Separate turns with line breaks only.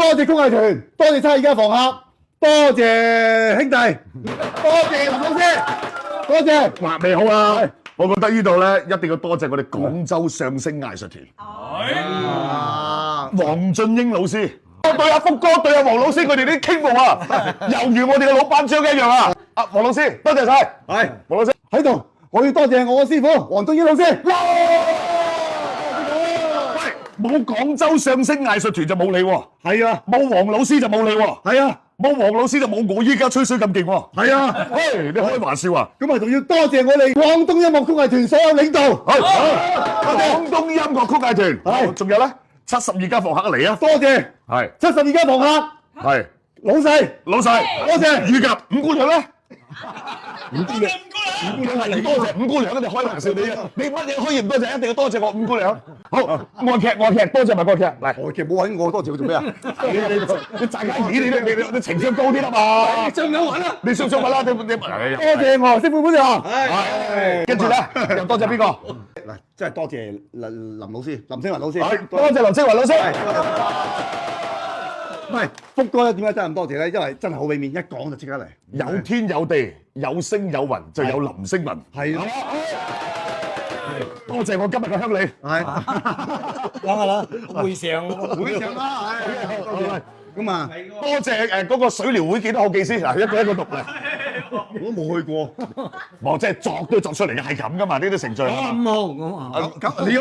多謝工藝團，多謝差而家房客，多謝兄弟，多謝林老師，多謝。
哇，你好啊！我覺得呢度咧一定要多謝我哋廣州相聲藝術團。黃俊英老師，對阿福哥、對阿黃老師佢哋啲傾慕啊，猶如我哋嘅老班長一樣啊！阿黃老師，多謝晒。係，黃老師
喺度，我要多謝我嘅師傅黃俊英老師。
喂，冇廣州相聲藝術團就冇你喎。
係啊，
冇黃老師就冇你喎。
係啊，
冇黃老師就冇我依家吹水咁勁喎。
係啊，
喂，你開玩笑啊？
咁啊仲要多謝我哋廣東音樂工藝團所有領導。
廣東音樂曲藝團，仲有咧72家房客嚟啊！
多謝，
係
72家房客，
係
老細，
老細，
多謝。
預夾五姑娘咧？五姑娘係你多謝五姑娘，你開玩笑你乜嘢可以唔多謝？一定要多謝我五姑娘。好，愛劇多謝埋愛劇嚟。
我其實冇揾我多謝佢做咩啊？
你賺緊錢，你情商高啲啦嘛？
上緊揾啦，
你上揾啦，你
多謝我師傅本場。
跟住咧又多謝邊個？
嗱，真係多謝林老師，林青雲老師。
多謝林青雲老師。
唔係福哥咧，點解真係咁多謝咧？因為真係好俾面，一講就即刻嚟。
有天有地，有星有雲，就有林星雲。
係咯，
多謝我今日嘅鄉里。
係。
講下啦，會上
啦，係。咁啊，
多謝嗰個水療會幾多號技師嗱，一個一個讀嚟。
我都冇去過。
冇，即係作都作出嚟嘅，係咁噶嘛，呢啲程序。
咁好咁啊！
咁你